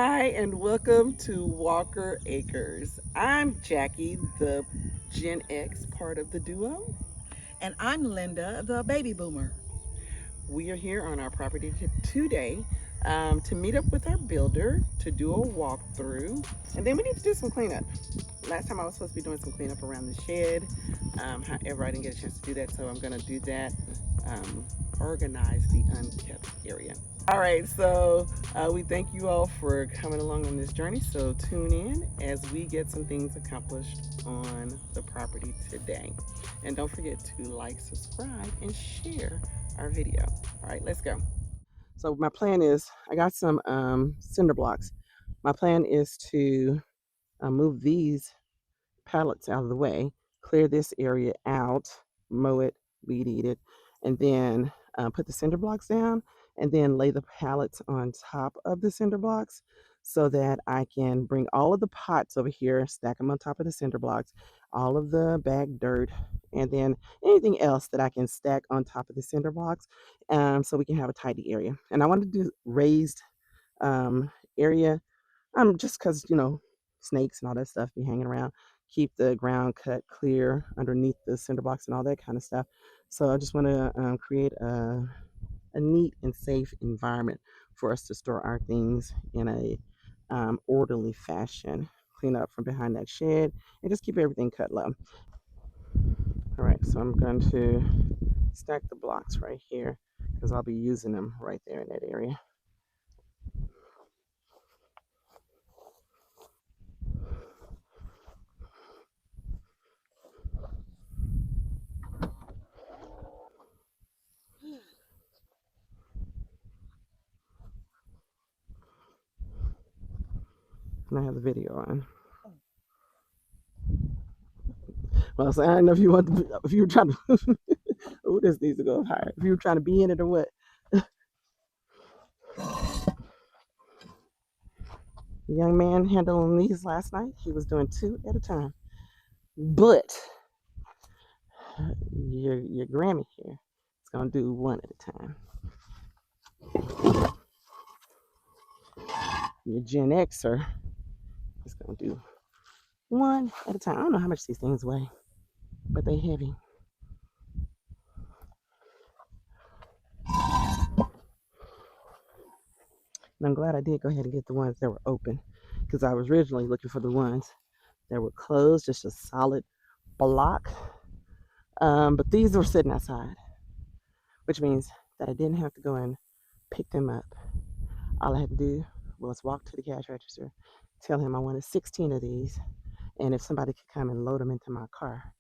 Hi, and welcome to Walker Acres. I'm Jackie, the Gen X part of the duo. And I'm Linda, the baby boomer. We are here on our property today to meet up with our builder to do a walkthrough, and then we need to do some cleanup. Last time I was supposed to be doing some cleanup around the shed. However, I didn't get a chance to do that, so I'm going to do that, organize the unkept area. All right, so we thank you all for coming along on this journey. So tune in as we get some things accomplished on the property today. And don't forget to like, subscribe, and share our video. All right, let's go. So my plan is, I got some cinder blocks. My plan is to move these pallets out of the way, clear this area out, mow it, weed eat it, and then put the cinder blocks down, and then lay the pallets on top of the cinder blocks so that I can bring all of the pots over here, stack them on top of the cinder blocks, all of the bag dirt, and then anything else that I can stack on top of the cinder blocks, so we can have a tidy area. And I want to do raised area, just because, snakes and all that stuff be hanging around. Keep the ground cut clear underneath the cinder blocks and all that kind of stuff. So I just want to create a neat and safe environment for us to store our things in a orderly fashion. Clean up from behind that shed and just keep everything cut low. All right, so I'm going to stack the blocks right here because I'll be using them right there in that area. And I have the video on. Well, so I don't know if you want to, if you were trying to, oh, this needs to go higher. If you were trying to be in it or what. The young man handling these last night, he was doing two at a time. But your Grammy here is gonna do one at a time. Your Gen Xer is gonna do one at a time. I don't know how much these things weigh, but they heavy. And I'm glad I did go ahead and get the ones that were open, because I was originally looking for the ones that were closed, just a solid block. But these were sitting outside, which means that I didn't have to go and pick them up. All I had to do was walk to the cash register, tell him I wanted 16 of these, and if somebody could come and load them into my car.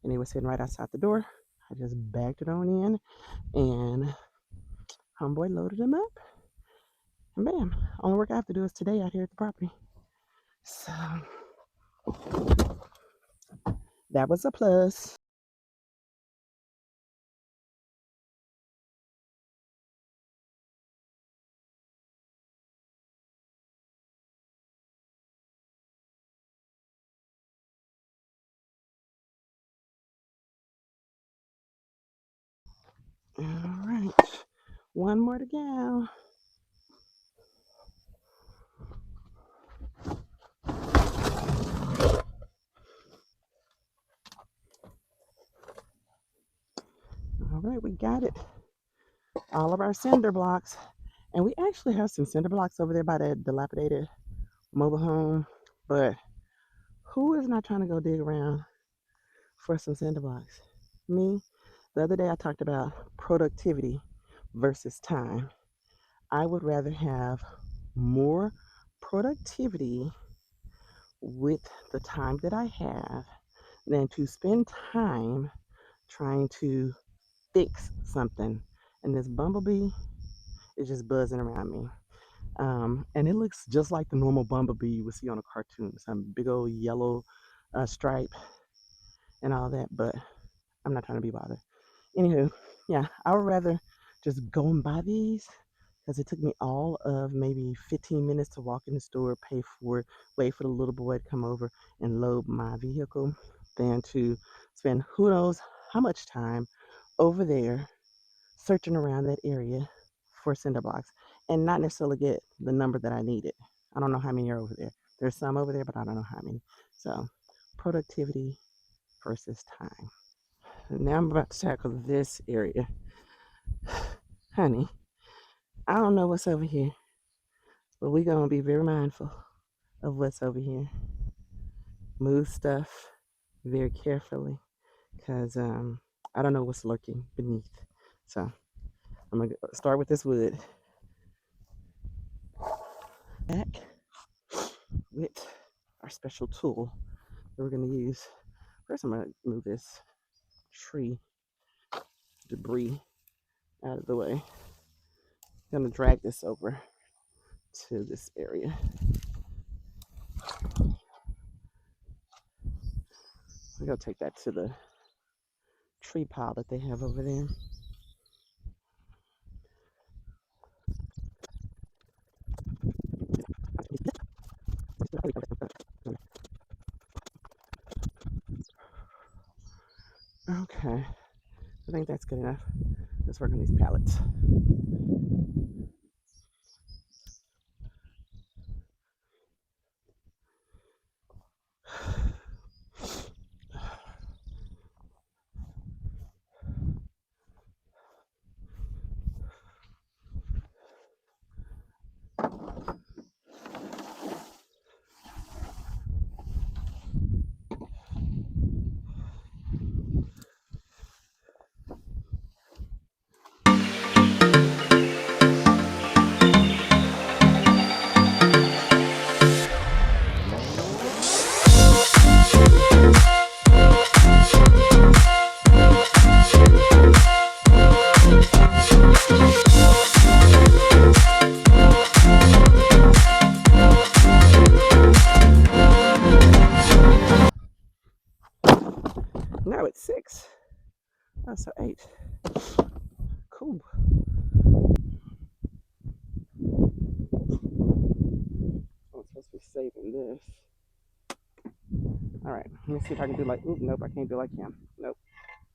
And they were sitting right outside the door. I just backed it on in, and homeboy loaded them up, and bam. Only work I have to do is today out here at the property. So that was a plus. All right, one more to go. All right, we got it. All of our cinder blocks. And we actually have some cinder blocks over there by that dilapidated mobile home. But who is not trying to go dig around for some cinder blocks? Me. The other day I talked about productivity versus time. I would rather have more productivity with the time that I have than to spend time trying to fix something. And this bumblebee is just buzzing around me. And it looks just like the normal bumblebee you would see on a cartoon. Some big old yellow stripe and all that, but I'm not trying to be bothered. Anywho, yeah, I would rather just go and buy these because it took me all of maybe 15 minutes to walk in the store, pay for it, wait for the little boy to come over and load my vehicle, than to spend who knows how much time over there searching around that area for cinder blocks and not necessarily get the number that I needed. I don't know how many are over there. There's some over there, but I don't know how many. So productivity versus time. And now I'm about to tackle this area. Honey, I don't know what's over here, but we're going to be very mindful of what's over here. Move stuff very carefully because I don't know what's lurking beneath. So I'm going to start with this wood. Back with our special tool that we're going to use. First, I'm going to move this tree debris out of the way. I'm going to drag this over to this area. We're going to take that to the tree pile that they have over there. Okay, I think that's good enough. Let's work on these pallets. Now it's 6. Oh, so 8. Cool. I'm supposed to be saving this. All right, let me see if I can do like, nope, I can't do like him. Nope.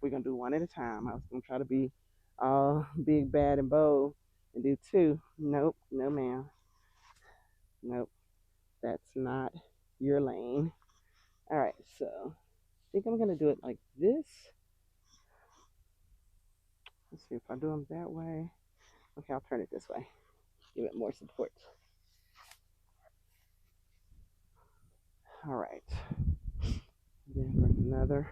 We're going to do one at a time. I was going to try to be all big, bad, and bold and do 2. Nope, no ma'am. Nope, that's not your lane. All right, so I think I'm going to do it like this. Let's see if I do them that way. Okay, I'll turn it this way. Give it more support. All right. Then bring another.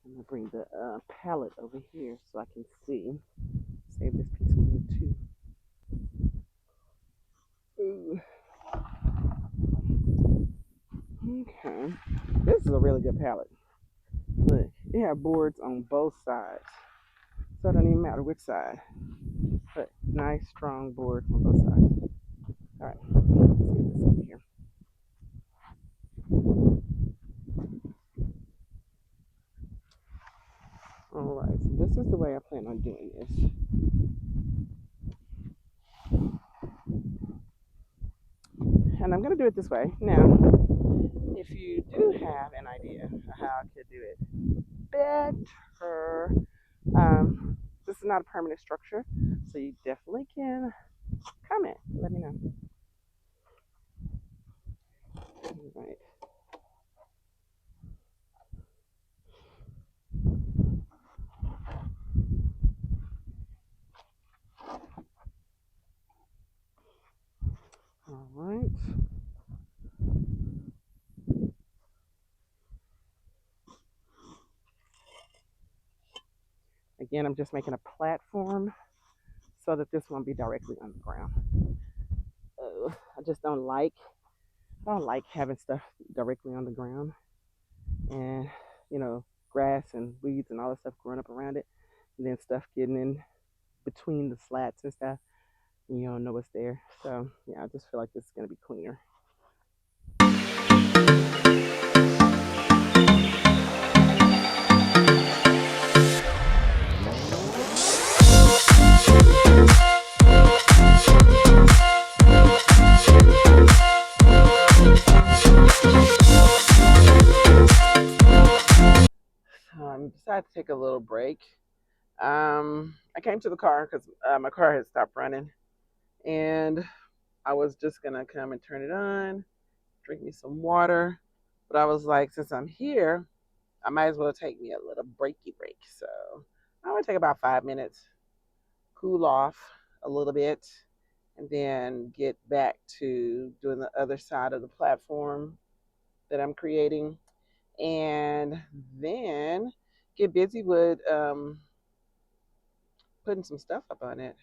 I'm gonna bring the pallet over here so I can see. Save this piece of wood too. Ooh. Okay. This is a really good pallet. Look, it have boards on both sides. So it doesn't even matter which side. But nice strong boards on both sides. Alright, let's get this over here. Alright, so this is the way I plan on doing this. And I'm going to do it this way. Now, if you do have an idea of how I could do it better, this is not a permanent structure, so you definitely can comment. Let me know. All right. All right. Again, I'm just making a platform so that this won't be directly on the ground. I just don't like having stuff directly on the ground, and grass and weeds and all that stuff growing up around it, and then stuff getting in between the slats and stuff. You don't know what's there. So yeah, I just feel like this is gonna be cleaner. decided to take a little break. I came to the car because my car had stopped running, and I was just gonna come and turn it on, drink me some water. But I was like, since I'm here, I might as well take me a little breaky break. So I'm gonna take about 5 minutes, cool off a little bit, and then get back to doing the other side of the platform that I'm creating, and then get busy with putting some stuff up on it.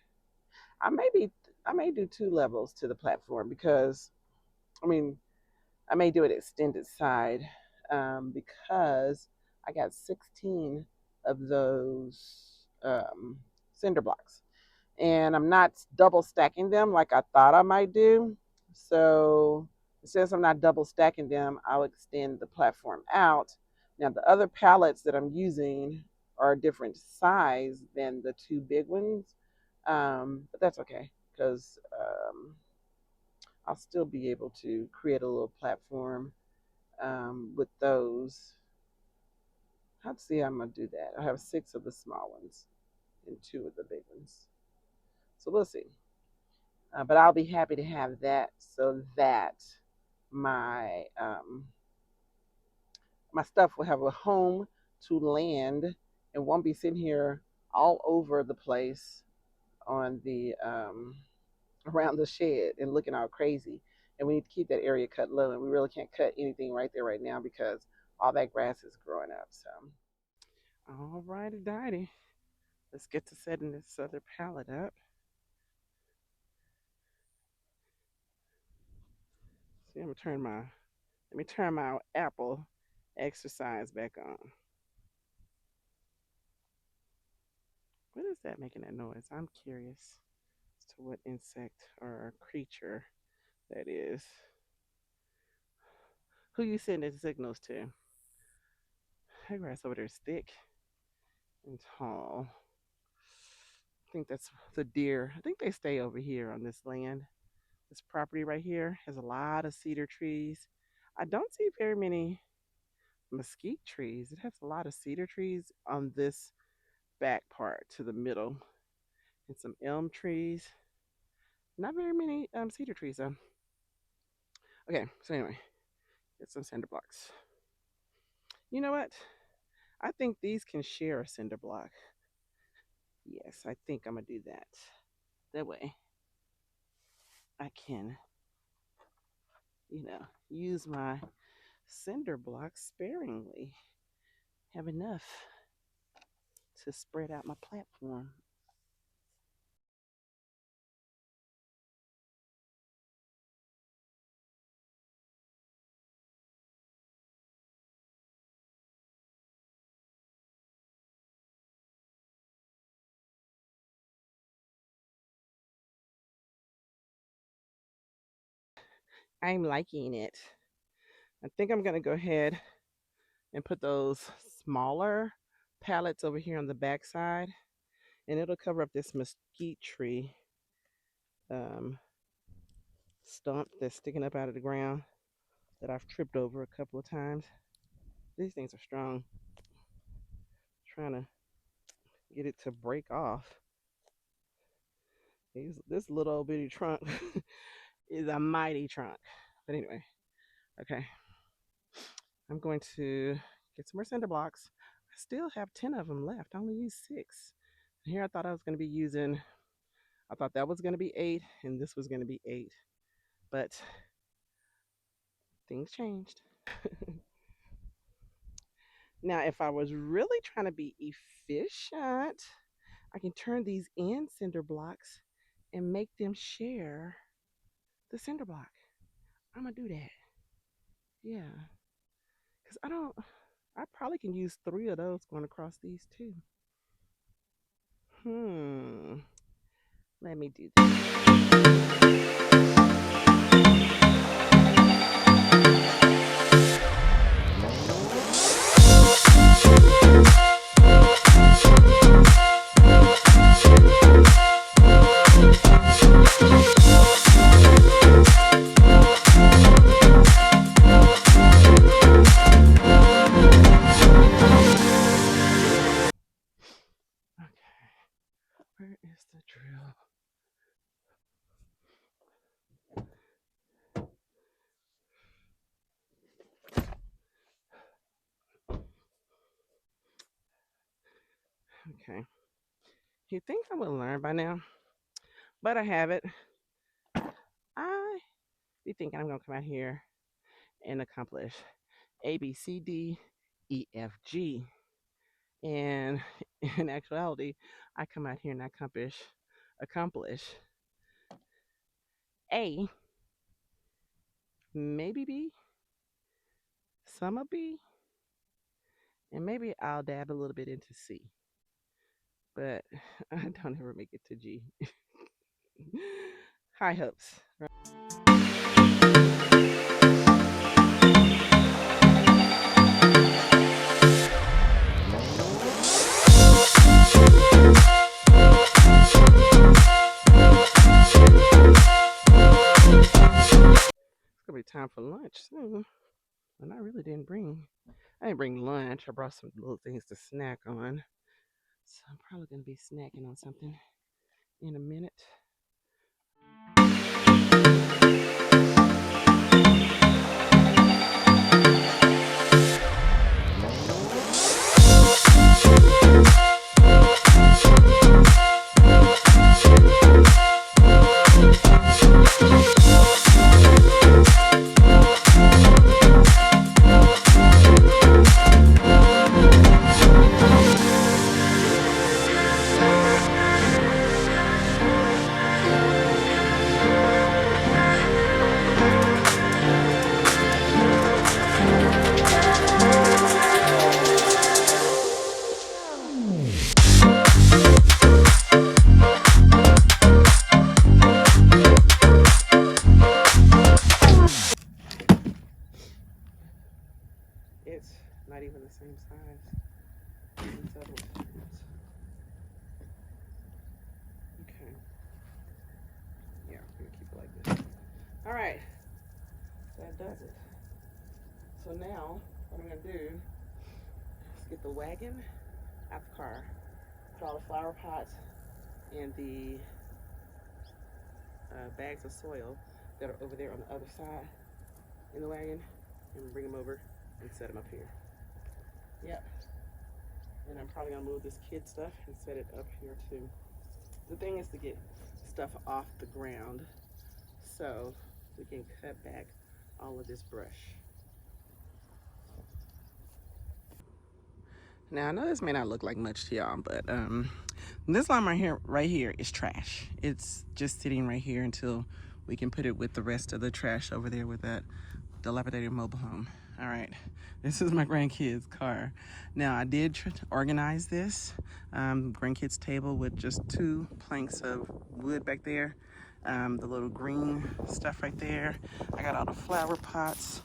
I may be I may do 2 levels to the platform because I mean I may do it extended side because I got 16 of those cinder blocks, and I'm not double stacking them like I thought I might do. So since I'm not double stacking them, I'll extend the platform out. Now the other pallets that I'm using are a different size than the 2 big ones, but that's okay because I'll still be able to create a little platform with those. Let's see how I'm gonna do that. I have 6 of the small ones and 2 of the big ones, so we'll see. But I'll be happy to have that so that my my stuff will have a home to land and won't be sitting here all over the place on the around the shed and looking all crazy. And we need to keep that area cut low, and we really can't cut anything right there right now because all that grass is growing up. So all righty, dighty. Let's get to setting this other pallet up. See, let me turn my Apple exercise back on. What is that making that noise? I'm curious as to what insect or creature that is. Who you sending signals to? That grass over there is thick and tall. I think that's the deer. I think they stay over here on this land. This property right here has a lot of cedar trees. I don't see very many mesquite trees. It has a lot of cedar trees on this back part to the middle, and some elm trees. Not very many cedar trees though. Okay, so anyway, get some cinder blocks. You know what? I think these can share a cinder block. Yes, I think I'm gonna do that. That way I can, use my cinder blocks sparingly. Have enough to spread out my platform. I'm liking it. I think I'm gonna go ahead and put those smaller pallets over here on the back side, and it'll cover up this mesquite tree stump that's sticking up out of the ground that I've tripped over a couple of times. These things are strong. Trying to get it to break off. This little old bitty trunk is a mighty trunk. But anyway, okay. I'm going to get some more cinder blocks. I still have 10 of them left. I only used 6. Here I thought I was going to be using, I thought that was going to be 8 and this was going to be 8. But things changed. Now, if I was really trying to be efficient, I can turn these in cinder blocks and make them share the cinder block. I'm gonna do that. Yeah. Because I probably can use 3 of those going across these too. Let me do that. Okay. You think I would learn by now, but I haven't. I be thinking I'm gonna come out here and accomplish A, B, C, D, E, F, G. And in actuality, I come out here and accomplish A, maybe B, some of B, and maybe I'll dab a little bit into C. But I don't ever make it to G. High hopes. It's gonna be time for lunch soon. And I didn't bring lunch. I brought some little things to snack on. So I'm probably gonna be snacking on something in a minute. It's not even the same size. Okay. Yeah, we're gonna keep it like this. All right, that does it. So now, what I'm gonna do is get the wagon out the car, put all the flower pots and the bags of soil that are over there on the other side in the wagon, and bring them over and set them up here. Yep. And I'm probably gonna move this kid stuff and set it up here too. The thing is to get stuff off the ground so we can cut back all of this brush. Now I know this may not look like much to y'all, but this line right here is trash. It's just sitting right here until we can put it with the rest of the trash over there with that dilapidated mobile home. All right, this is my grandkids' car. Now I did organize this grandkids' table with just 2 planks of wood back there. The little green stuff right there. I got all the flower pots,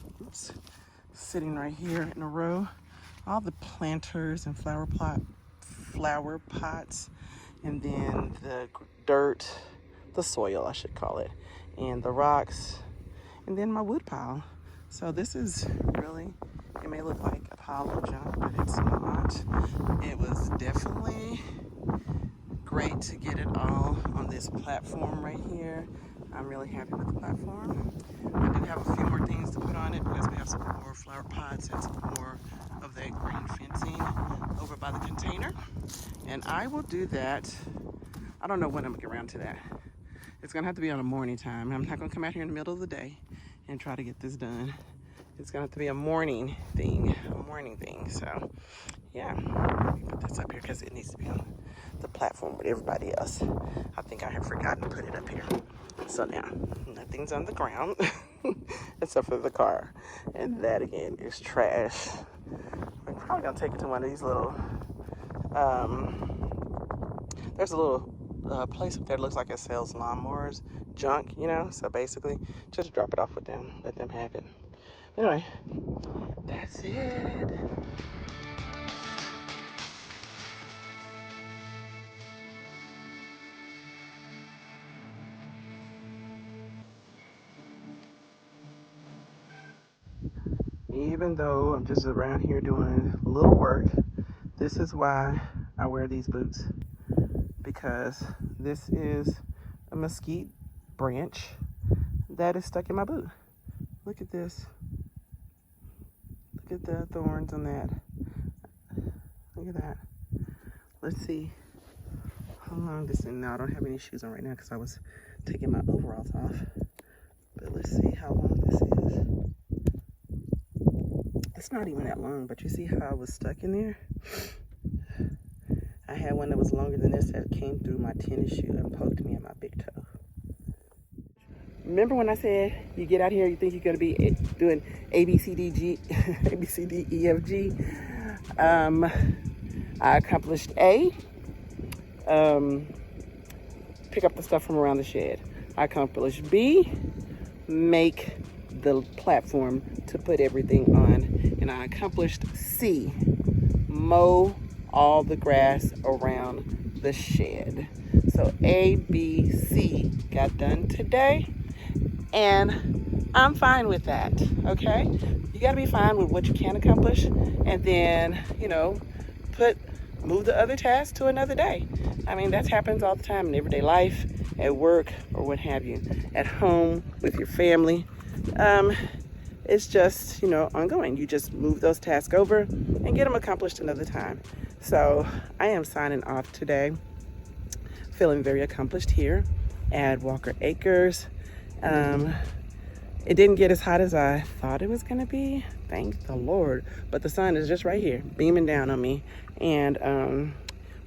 sitting right here in a row. All the planters and flower pots, and then the dirt, the soil I should call it, and the rocks, and then my wood pile. So this is really, it may look like a pile of junk, but it's not. It was definitely great to get it all on this platform right here. I'm really happy with the platform. I do have a few more things to put on it because we have some more flower pots and some more of that green fencing over by the container. And I will do that. I don't know when I'm gonna get around to that. It's gonna have to be on a morning time. I'm not gonna come out here in the middle of the day and try to get this done. It's gonna have to be a morning thing, So yeah, put this up here because it needs to be on the platform with everybody else. I think I have forgotten to put it up here. So now, nothing's on the ground except for the car. And that again is trash. I'm probably gonna take it to one of these little, there's a little place up there that looks like it sells lawnmowers, junk, you know? So basically, just drop it off with them, let them have it. Anyway, that's it. Even though I'm just around here doing a little work, this is why I wear these boots. Because this is a mesquite branch that is stuck in my boot. Look at this. Look at the thorns on that. Look at that. Let's see how long this is. Now I don't have any shoes on right now because I was taking my overalls off. But let's see how long this is. It's not even that long, but you see how I was stuck in there? I had one that was longer than this that came through my tennis shoe and poked me in my big toe. Remember when I said you get out here, you think you're going to be doing A, B, C, D, G, A, B, C, D, E, F, G? I accomplished A, pick up the stuff from around the shed. I accomplished B, make the platform to put everything on. And I accomplished C, mow all the grass around the shed. So A, B, C got done today, and I'm fine with that, okay? You gotta be fine with what you can accomplish, and then, you know, move the other tasks to another day. I mean, that happens all the time in everyday life, at work, or what have you, at home, with your family. It's just, you know, ongoing. You just move those tasks over and get them accomplished another time. So I am signing off today, feeling very accomplished here at Walker Acres. It didn't get as hot as I thought it was gonna be, thank the Lord, but the sun is just right here, beaming down on me. And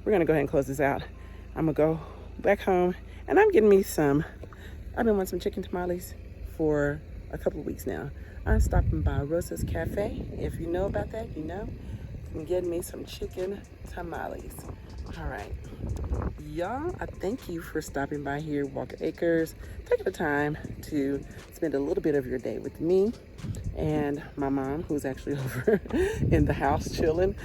we're gonna go ahead and close this out. I'm gonna go back home, and I'm getting me I've been wanting some chicken tamales for a couple of weeks now. I'm stopping by Rosa's Cafe. If you know about that, you know. I'm getting me some chicken tamales. All right, y'all, I thank you for stopping by here, Walker Acres, taking the time to spend a little bit of your day with me and my mom, who's actually over in the house chilling.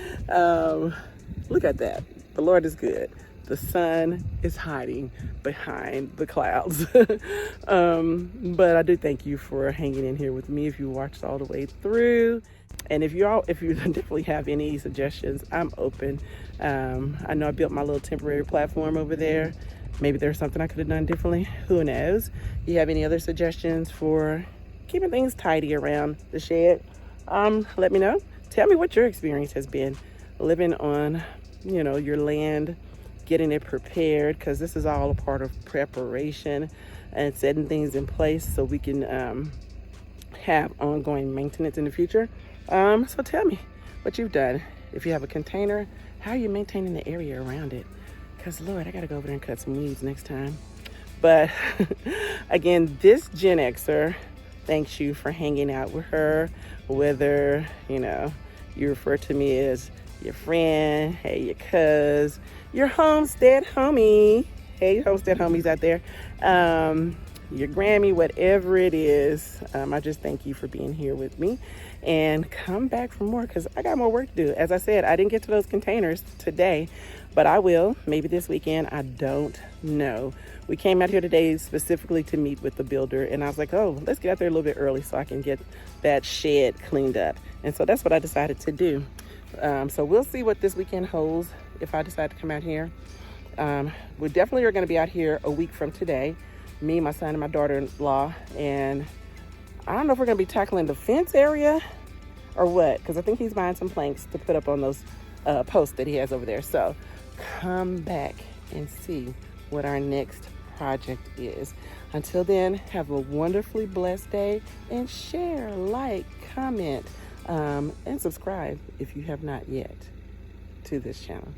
Look at that. The Lord is good. The sun is hiding behind the clouds. But I do thank you for hanging in here with me if you watched all the way through. And if you definitely have any suggestions, I'm open. I know I built my little temporary platform over there. Maybe there's something I could have done differently. Who knows? You have any other suggestions for keeping things tidy around the shed? Let me know. Tell me what your experience has been living on, you know, your land, getting it prepared, because this is all a part of preparation and setting things in place so we can have ongoing maintenance in the future. So tell me what you've done. If you have a container, how are you maintaining the area around it? Because Lord, I gotta go over there and cut some weeds next time. But again, this Gen Xer thanks you for hanging out with her, whether, you know, you refer to me as your friend, hey, your cuz, your homestead homie, hey, homestead homies out there, your Grammy, whatever it is. I just thank you for being here with me, and come back for more, because I got more work to do. As I said, I didn't get to those containers today, but I will, maybe this weekend, I don't know. We came out here today specifically to meet with the builder, and I was like, oh, let's get out there a little bit early so I can get that shed cleaned up. And so that's what I decided to do. So we'll see what this weekend holds if I decide to come out here. We definitely are going to be out here a week from today, me, my son, and my daughter-in-law. And I don't know if we're going to be tackling the fence area or what, because I think he's buying some planks to put up on those posts that he has over there. So come back and see what our next project is. Until then, have a wonderfully blessed day, and share, like, comment, and subscribe if you have not yet to this channel.